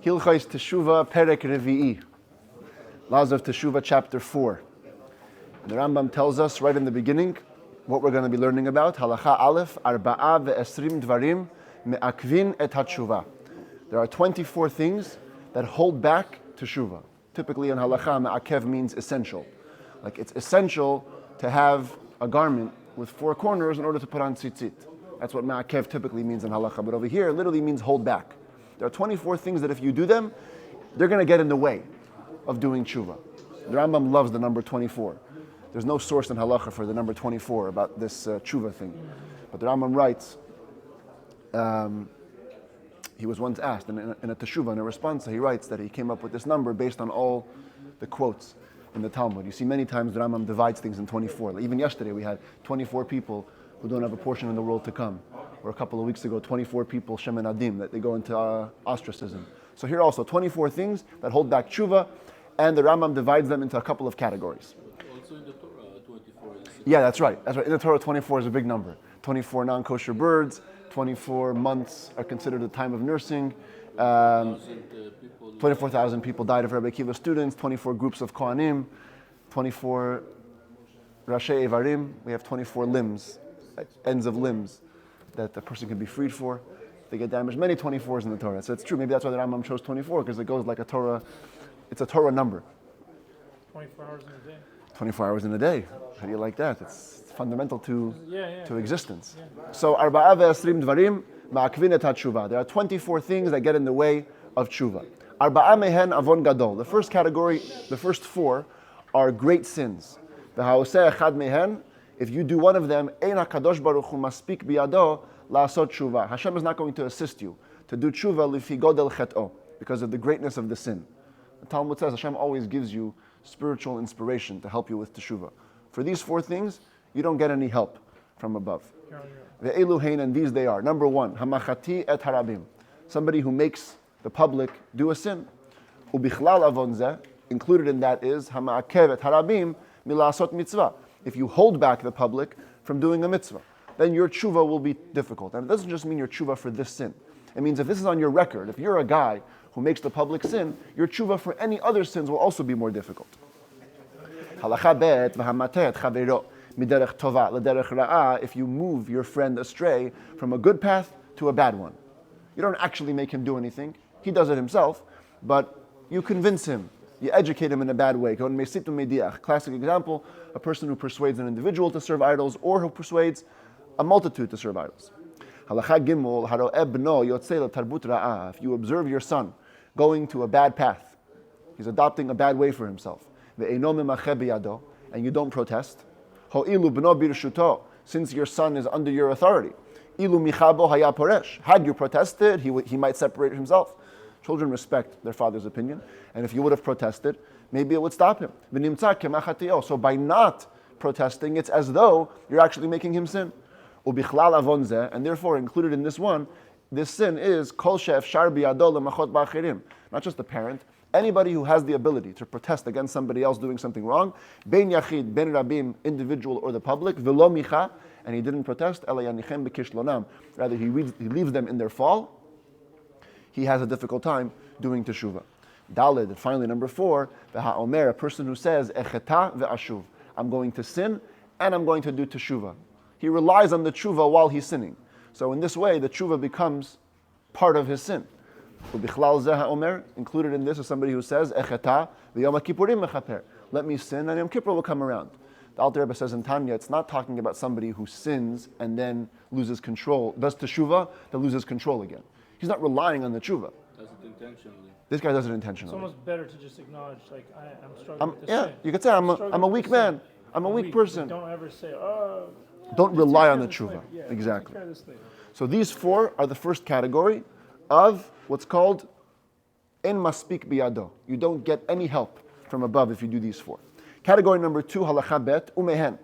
Hilchos Teshuva Perek Revi'i. Laws of Teshuva, chapter 4. And the Rambam tells us right in the beginning what we're going to be learning about. Halacha Aleph, Arba'a ve'esrim dvarim me'akvin et hatshuva. There are 24 things that hold back Teshuva. Typically in halacha, me'akev means essential. Like it's essential to have a garment with 4 corners in order to put on tzitzit. That's what me'akev typically means in halacha. But over here, it literally means hold back. There are 24 things that if you do them, they're going to get in the way of doing tshuva. The Rambam loves the number 24. There's no source in halacha for the number 24 about this tshuva thing. But the Rambam writes, he was once asked in a teshuva, in a response, he writes that he came up with this number based on all the quotes in the Talmud. You see many times the Rambam divides things in 24. Like even yesterday we had 24 people who don't have a portion in the world to come. Or a couple of weeks ago, 24 people, Shemen Adim, that they go into ostracism. So here also, 24 things that hold back tshuva, and the Rambam divides them into a couple of categories. Also in the Torah, 24 is... Yeah, that's right. In the Torah, 24 is a big number. 24 non-kosher birds, 24 months are considered the time of nursing. 24,000 people died of Rabbi Akiva students, 24 groups of Kohanim, 24 Rashi Evarim. We have 24 limbs, ends of limbs, that a person can be freed for. They get damaged. Many 24s in the Torah. So it's true. Maybe that's why the Rambam chose 24, because it goes like a Torah. It's a Torah number. 24 hours in a day. 24 hours in a day. How do you like that? It's fundamental to existence. Yeah. So, Arba'a ve'esrim dvarim ma'akvin et hatshuva. There are 24 things that get in the way of tshuva. Arba'a mehen avon gadol. The first category, the first 4, are great sins. V'ha'oseh echad mehen. If you do one of them, ein hakadosh baruch hu maspik biyado la'asot tshuva. Hashem is not going to assist you to do tshuva lifi godel chet'o, because of the greatness of the sin. The Talmud says Hashem always gives you spiritual inspiration to help you with teshuva. For these 4 things, you don't get any help from above. Ve'elu hein, and these they are. Number 1, hamachati et harabim. Somebody who makes the public do a sin. Ubichlal avon zeh, included in that is hama'akev et harabim milasot mitzvah. If you hold back the public from doing a mitzvah, then your tshuva will be difficult. And it doesn't just mean your tshuva for this sin. It means if this is on your record, if you're a guy who makes the public sin, your tshuva for any other sins will also be more difficult. Halacha bet v'hamateh chaveiro miderech tova lederech ra'ah. If you move your friend astray from a good path to a bad one, you don't actually make him do anything. He does it himself, but you convince him. You educate him in a bad way. Classic example, a person who persuades an individual to serve idols or who persuades a multitude to serve idols. Halacha gimel haro'eh bno yotzei letarbut ra'ah. If you observe your son going to a bad path, he's adopting a bad way for himself, ve'eino memacheh biyado, and you don't protest, ho'ilu bno birshuto, since your son is under your authority, ilu michabo haya poresh, had you protested, he might separate himself. Children respect their father's opinion, and if you would have protested, maybe it would stop him. So by not protesting, it's as though you're actually making him sin. And therefore, included in this one, this sin is kol she'efshar biyado lemachot ba'achirim. Not just the parent, anybody who has the ability to protest against somebody else doing something wrong, ben yachid, ben rabim, individual or the public, v'lo micha, and he didn't protest, ela yanichem b'kishlonam. Rather, he leaves them in their fall. He has a difficult time doing teshuva. Daled, and finally number 4, v'ha'omer, a person who says, echeta ve'ashuv, I'm going to sin and I'm going to do teshuva. He relies on the teshuva while he's sinning. So in this way, the teshuva becomes part of his sin. Ubichlal zeh ha'omer, included in this is somebody who says, echeta ve'yom ha'kippurim mechaper, let me sin and Yom Kippur will come around. The Alter Rebbe says in Tanya, it's not talking about somebody who sins and then loses control, does teshuva, then loses control again. He's not relying on the tshuva. Does it intentionally. This guy does it intentionally. It's almost better to just acknowledge, like, I'm struggling with this sin. You could say, I'm a weak man. I'm a weak person. Don't ever say, don't rely on the tshuva. Yeah, exactly. take care of this later. So these 4 are the first category of what's called en maspik biyado. You don't get any help from above if you do these 4. Category number 2, halacha bet umehen.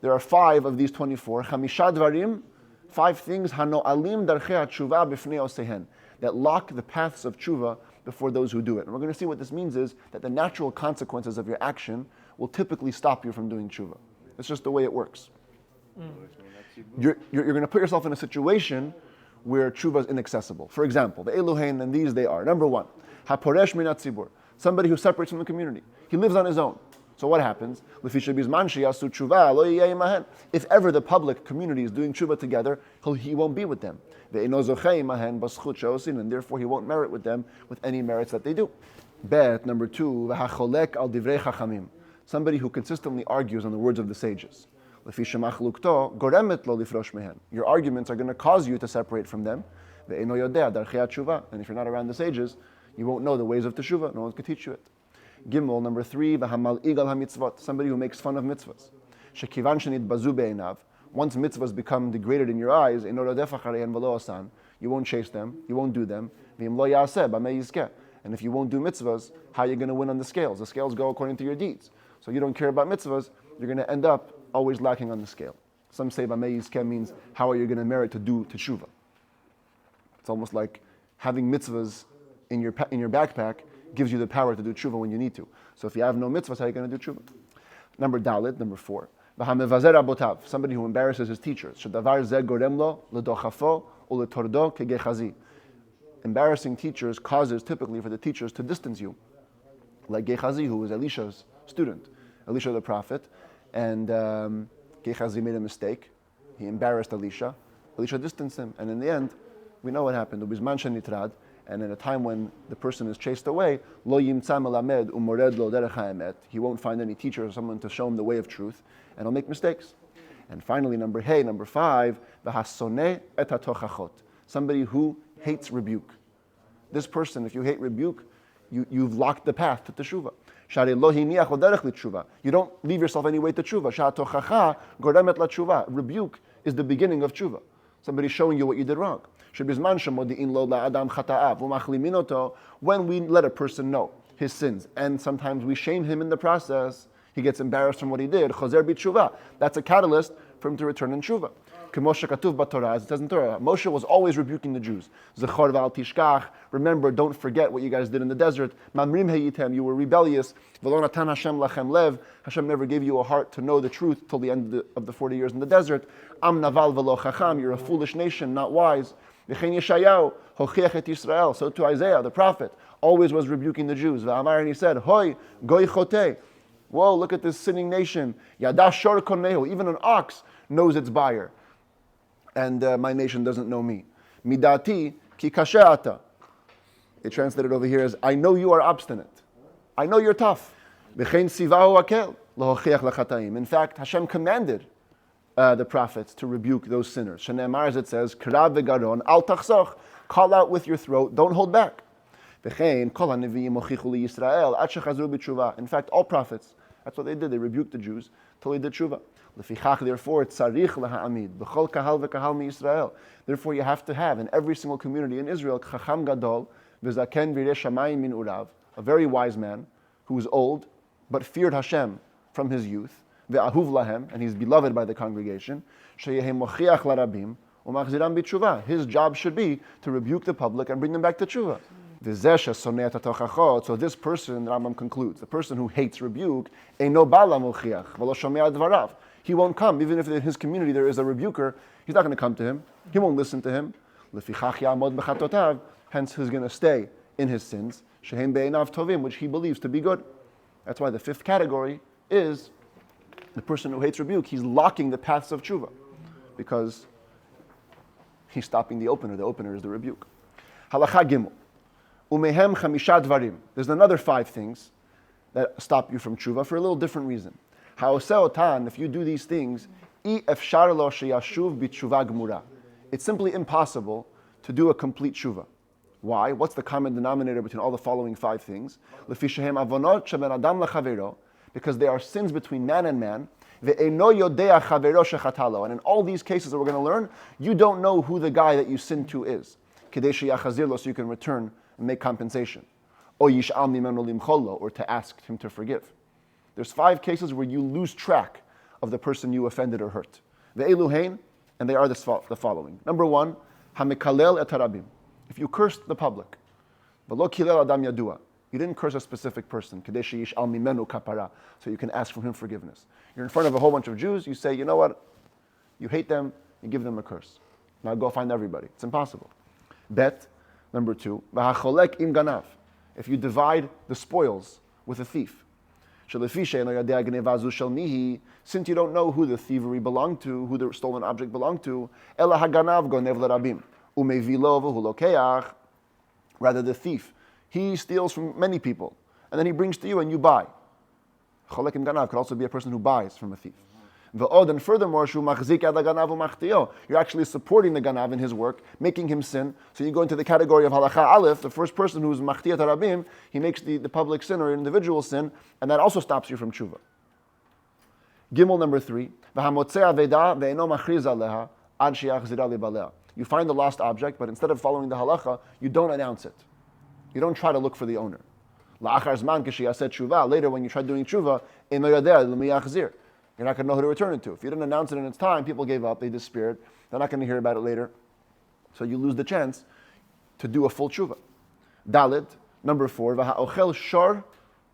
There are 5 of these 24. Chamisha dvarim, 5 things, hano'alim darchei tshuva b'fnei osehen, that lock the paths of tshuva before those who do it. And we're going to see what this means is that the natural consequences of your action will typically stop you from doing tshuva. It's just the way it works. You're going to put yourself in a situation where tshuva is inaccessible. For example, the Eluhain and these they are. Number one, haporesh minat tzibur, somebody who separates from the community. He lives on his own. So what happens? If ever the public community is doing tshuva together, he won't be with them. And therefore he won't merit with them with any merits that they do. Bet, number two, somebody who consistently argues on the words of the sages. Your arguments are going to cause you to separate from them. And if you're not around the sages, you won't know the ways of Teshuva. No one can teach you it. Gimel, number three, somebody who makes fun of mitzvahs. Once mitzvahs become degraded in your eyes, you won't chase them, you won't do them. And if you won't do mitzvahs, how are you going to win on the scales? The scales go according to your deeds. So you don't care about mitzvahs, you're going to end up always lacking on the scale. Some say b'mei yizkeh means how are you going to merit to do teshuva? It's almost like having mitzvahs in your backpack gives you the power to do tshuva when you need to. So if you have no mitzvahs, how are you going to do tshuva? Number four. Somebody who embarrasses his teachers. Embarrassing teachers causes typically for the teachers to distance you. Like Gehazi, who was Elisha's student, Elisha the prophet, and Gehazi made a mistake. He embarrassed Elisha. Elisha distanced him, and in the end, we know what happened. And in a time when the person is chased away, he won't find any teacher or someone to show him the way of truth, and he'll make mistakes. And finally, number five, somebody who hates rebuke. This person, if you hate rebuke, you've locked the path to teshuva. You don't leave yourself any way to teshuva. Rebuke is the beginning of teshuva. Somebody showing you what you did wrong. When we let a person know his sins, and sometimes we shame him in the process, he gets embarrassed from what he did. That's a catalyst for him to return in tshuva. As it says in Torah, Moshe was always rebuking the Jews. Remember, don't forget what you guys did in the desert. You were rebellious. Hashem never gave you a heart to know the truth till the end of the 40 years in the desert. You're a foolish nation, not wise. So to Isaiah, the prophet, always was rebuking the Jews. And he said, Hoi, goy chote. Whoa, look at this sinning nation. Even an ox knows its buyer. And my nation doesn't know me. Midati ki kasheata. It translated over here as, I know you are obstinate. I know you're tough. In fact, Hashem commanded the prophets to rebuke those sinners. Shenemar, as it says, Krav v'garon al tachsoch. Call out with your throat, don't hold back. In fact, all prophets, that's what they did. They rebuked the Jews till they did tshuva. Therefore, therefore, you have to have in every single community in Israel chacham gadol v'zaken v'yireh shamayim min urav, a very wise man who was old but feared Hashem from his youth, ve'ahuv lahem, and he's beloved by the congregation. Sheyehem mochiach larabim u'machziram b'tshuva. His job should be to rebuke the public and bring them back to tshuva. So this person, Rambam concludes, the person who hates rebuke, eino bala mochiach v'lo shomea dvarav. He won't come, even if in his community there is a rebuker. He's not going to come to him. He won't listen to him. Hence, he's going to stay in his sins, which he believes to be good. That's why the fifth category is the person who hates rebuke. He's locking the paths of tshuva because he's stopping the opener. The opener is the rebuke. Halacha gimel. Umehem chamisha dvarim. There's another 5 things that stop you from tshuva for a little different reason. If you do these things, it's simply impossible to do a complete tshuva. Why? What's the common denominator between all the following 5 things? Because they are sins between man and man. And in all these cases that we're going to learn, you don't know who the guy that you sinned to is. So you can return and make compensation. Or to ask him to forgive. There's 5 cases where you lose track of the person you offended or hurt. The Eluhain, and they are the following. Number 1, Hamikalel et harabim. If you cursed the public, V'lo kilel adam yadua. You didn't curse a specific person, Kadeshi yish al mimenu kapara, so you can ask from him forgiveness. You're in front of a whole bunch of Jews, you say, you know what? You hate them, you give them a curse. Now go find everybody. It's impossible. Bet, number 2, v'hacholek im ganav. If you divide the spoils with a thief. Since you don't know who the thievery belonged to, who the stolen object belonged to, ela haganav gonev l'rabim, umevilo v'hu lokeach. Rather, the thief, he steals from many people, and then he brings to you and you buy. Cholek im ganav could also be a person who buys from a thief. And furthermore, you're actually supporting the ganav in his work, making him sin. So you go into the category of halacha aleph, the first person who is machtiyat harabim, he makes the public sin or individual sin, and that also stops you from tshuva. Gimel number 3, you find the lost object, but instead of following the halacha, you don't announce it. You don't try to look for the owner. Later, when you try doing tshuva, you're not going to know who to return it to. If you didn't announce it in its time, people gave up, they despaired. They're not going to hear about it later. So you lose the chance to do a full tshuva. Dalid, number 4, v'ha'ochel shor,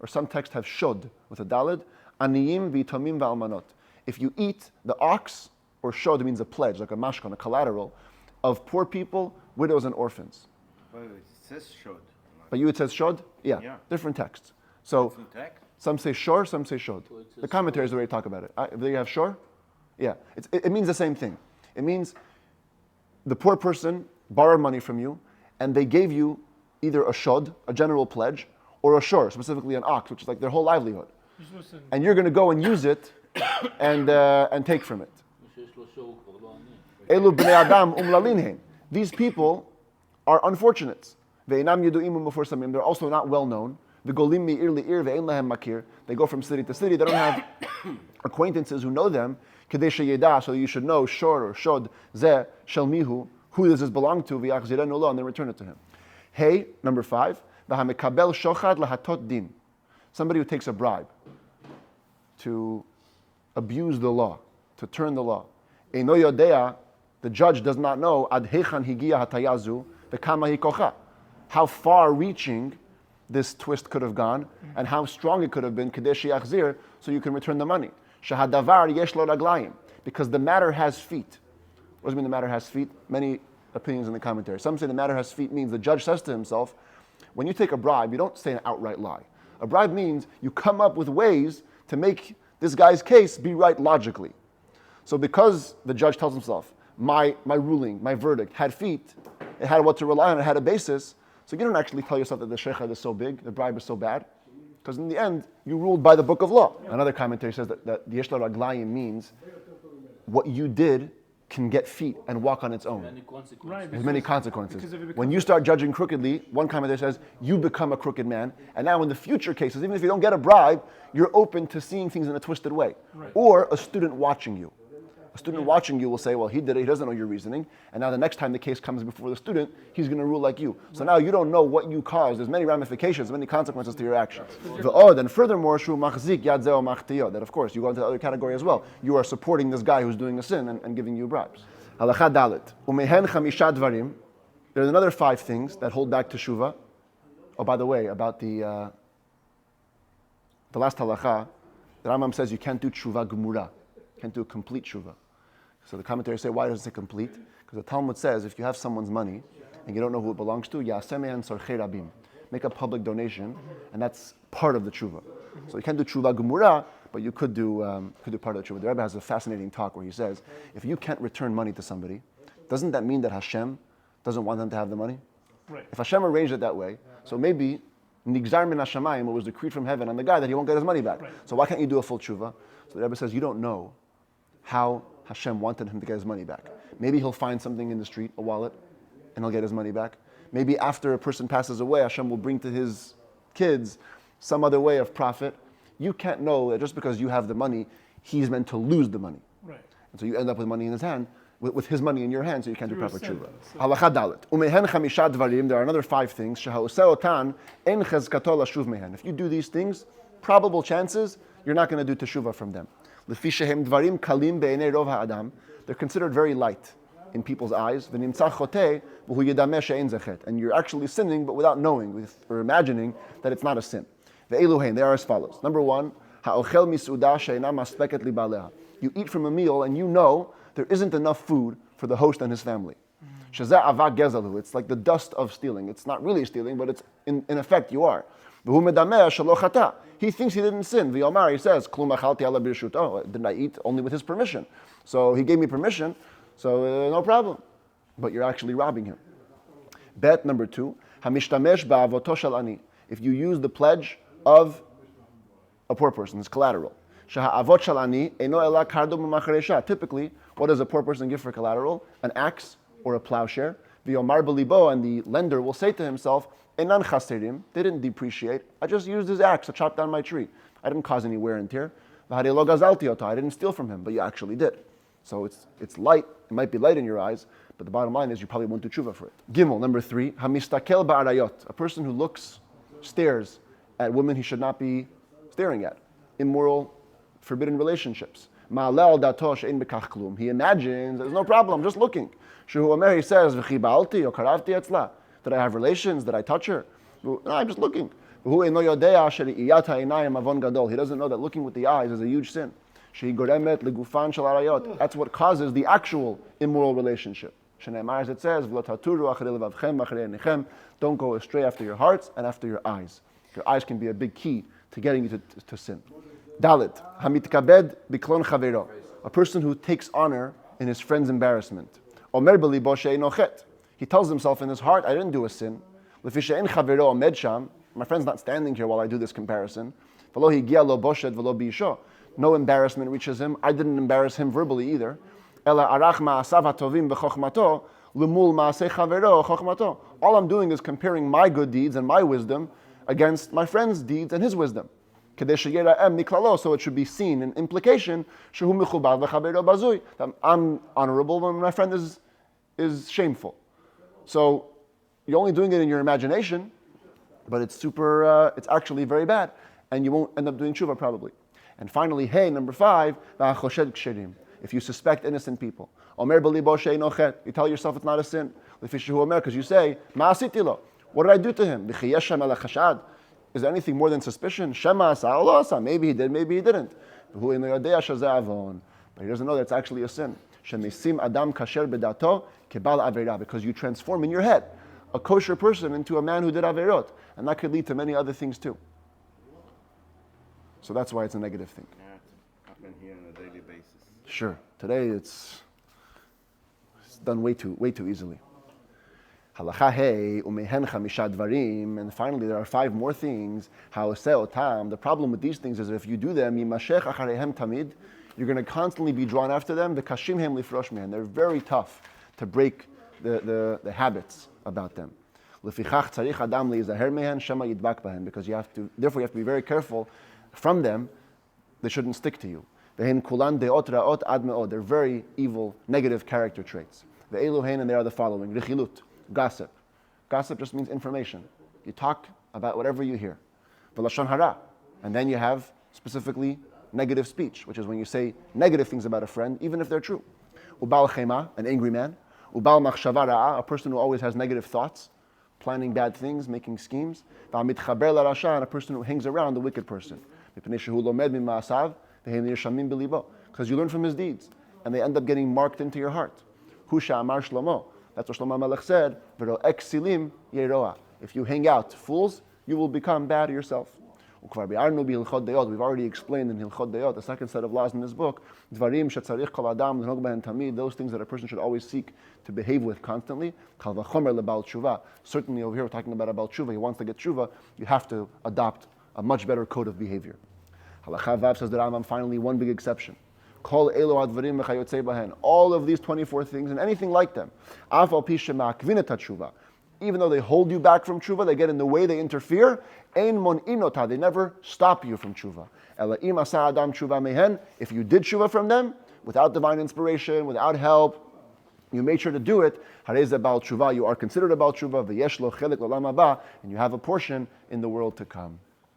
or some texts have shod with a dalid, aniyim v'tomim v'almanot. If you eat the ox, or shod means a pledge, like a mashkon, a collateral, of poor people, widows, and orphans. Wait, it says shod. But you, it says shod? Yeah. Different texts. So, Different text? some say shor, some say shod. The commentaries is the way to talk about it. There you have shor? Yeah. It means the same thing. It means the poor person borrowed money from you, and they gave you either a shod, a general pledge, or a shor, specifically an ox, which is like their whole livelihood. And you're going to go and use it and take from it. Elu bnei adam umlalin hein. These people are unfortunates. Ve'inam yedu'im u'meforsamim. They're also not well known. V'golim mi'ir li'ir ve'ein lahem makir. They go from city to city. They don't have acquaintances who know them. Kedei sheyeda, so you should know shor or shod zeh shel mihu, who does this belong to? V'yachzirenu lo, and then return it to him. Hey, number 5. V'hamekabel shochad lahatot din. Somebody who takes a bribe to abuse the law, to turn the law. Eino yodea, the judge does not know ad hechan higia hatayazu v'kama hikocha, how far-reaching this twist could have gone and how strong it could have been kadesh yachzir, so you can return the money. Shahadavar yesh lo raglayim, because the matter has feet. What does it mean the matter has feet? Many opinions in the commentary. Some say the matter has feet means the judge says to himself, when you take a bribe, you don't say an outright lie. A bribe means you come up with ways to make this guy's case be right logically. So because the judge tells himself, my ruling, my verdict had feet, it had what to rely on, it had a basis, so you don't actually tell yourself that the shechad is so big, the bribe is so bad, because in the end, you ruled by the book of law. Another commentary says that the yesh la raglayim means what you did can get feet and walk on its own. There's many consequences. When you start judging crookedly, one commentator says, you become a crooked man, and now in the future cases, even if you don't get a bribe, you're open to seeing things in a twisted way. Right. Or a student watching you. A student watching you will say, well, he did it, he doesn't know your reasoning, and now the next time the case comes before the student, he's going to rule like you. So now you don't know what you caused. There's many ramifications, many consequences to your actions. And furthermore, that of course, you go into the other category as well. You are supporting this guy who's doing a sin and giving you bribes. Halakha dalet. Umehen chamisha dvarim. There's another 5 things that hold back teshuva. Oh, by the way, about the last halakha, the Rambam says you can't do teshuva gemura. Can't do a complete tshuva. So the commentators say, why does it say complete? Because the Talmud says, if you have someone's money and you don't know who it belongs to, ya'asemehan sorchei rabim. Make a public donation, and that's part of the tshuva. So you can't do tshuva gemura, but you could do part of the tshuva. The Rebbe has a fascinating talk where he says, if you can't return money to somebody, doesn't that mean that Hashem doesn't want them to have the money? Right. If Hashem arranged it that way, so maybe nigzar min hashamayim, it was decreed from heaven on the guy that he won't get his money back. Right. So why can't you do a full tshuva? So the Rebbe says, you don't know how Hashem wanted him to get his money back. Maybe he'll find something in the street, a wallet, and he'll get his money back. Maybe after a person passes away, Hashem will bring to his kids some other way of profit. You can't know that just because you have the money, he's meant to lose the money. Right. And so you end up with money in his hand, with his money in your hand, so you can't do Through a proper sin. tshuva. Halakha dalet. Umehen chamisha dvarim, there are another 5 things. Sheha'oseh otan, en chezkato lashuv mehen. If you do these things, probable chances, you're not going to do teshuva from them. L'fi dvarim kalim be'enei rov ha'adam. They're considered very light in people's eyes. V'nimtzach choteh v'hu yedameh she'ein zechet. And you're actually sinning, but without knowing or imagining that it's not a sin. Ve'elu hein, they are as follows. Number 1, ha'ochel misuda she'ena maspeket li baleha. You eat from a meal and you know there isn't enough food for the host and his family. Shazeh avak gezalu. It's like the dust of stealing. It's not really stealing, but it's in effect you are. V'hu medameh shelo chata. He thinks he didn't sin. V'yomar, he says, klum achalti ala birshut. Oh, didn't I eat only with his permission? So he gave me permission, so no problem. But you're actually robbing him. Bet number 2, hamishtamesh ba'avoto shel ani. If you use the pledge of a poor person, it's collateral. Shaha'avot shel ani eino ela kardo b'macharesha. Typically, what does a poor person give for collateral? An axe or a plowshare. V'yomar b'libo, and the lender will say to himself, enan chaserim, they didn't depreciate. I just used his axe to chop down my tree. I didn't cause any wear and tear. V'hari lo gazalti oto, I didn't steal from him, but you actually did. So it's light. It might be light in your eyes, but the bottom line is you probably won't do tshuva for it. Gimel, number 3, hamistakel ba'arayot. A person who stares at women he should not be staring at. Immoral, forbidden relationships. Ma'alel dato she'ein bekach klum. He imagines there's no problem, I'm just looking. Shehu omer, he says, v'chi ba'alti o karavti etzla. Did I have relations? Did I touch her? No, I'm just looking. He doesn't know that looking with the eyes is a huge sin. That's what causes the actual immoral relationship. As it says, don't go astray after your hearts and after your eyes. Your eyes can be a big key to getting you to sin. Dalit, hamitkabed biklon chavero. A person who takes honor in his friend's embarrassment. Omer belibo she'eino chet. He tells himself in his heart, I didn't do a sin. My friend's not standing here while I do this comparison. No embarrassment reaches him. I didn't embarrass him verbally either. All I'm doing is comparing my good deeds and my wisdom against my friend's deeds and his wisdom. So it should be seen in implication that I'm honorable when my friend is shameful. So you're only doing it in your imagination, but it's actually very bad, and you won't end up doing tshuva probably. And finally, number 5, if you suspect innocent people. You tell yourself it's not a sin. Because you say, what did I do to him? Is there anything more than suspicion? Maybe he did, maybe he didn't. But he doesn't know that's actually a sin. Because you transform in your head a kosher person into a man who did averot. And that could lead to many other things too. So that's why it's a negative thing. Yeah, it's happen here on a daily basis. Sure. Today it's done way too easily. Halacha hey umehen chamisha dvarim, and finally there are 5 more things. The problem with these things is that if you do them, yimashech achareihem tamid, you're going to constantly be drawn after them. V'kashim hem lifrosh mehem. They're very tough to break the habits about them. Lefichach tzarich adam leizaher mehen shema yidbak bahem, because therefore you have to be very careful from them. They shouldn't stick to you. Ve'hen kulan deot ra'ot ad me'od. They're very evil, negative character traits. Ve'elu hein, and they are the following: richilut, gossip. Gossip just means information. You talk about whatever you hear. V'lashon hara, and then you have specifically negative speech, which is when you say negative things about a friend, even if they're true. Ubal chema, an angry man. Ubal machshava ra'a, a person who always has negative thoughts, planning bad things, making schemes. V'amitchaber larasha, and a person who hangs around the wicked person. Because you learn from his deeds, and they end up getting marked into your heart. Husha amar Shlomo. That's what Shlomo Melech said. If you hang out fools, you will become bad yourself. We've already explained in Hilchot Deyot, the second set of laws in this book, those things that a person should always seek to behave with constantly. Certainly over here we're talking about a Baal Tshuva. He wants to get Tshuva. You have to adopt a much better code of behavior. Halacha Vav, says the Rambam, finally one big exception. All of these 24 things and anything like them, even though they hold you back from tshuva, they get in the way, they interfere, they never stop you from tshuva. If you did tshuva from them, without divine inspiration, without help, you made sure to do it, you are considered a Baal Tshuva, and you have a portion in the world to come.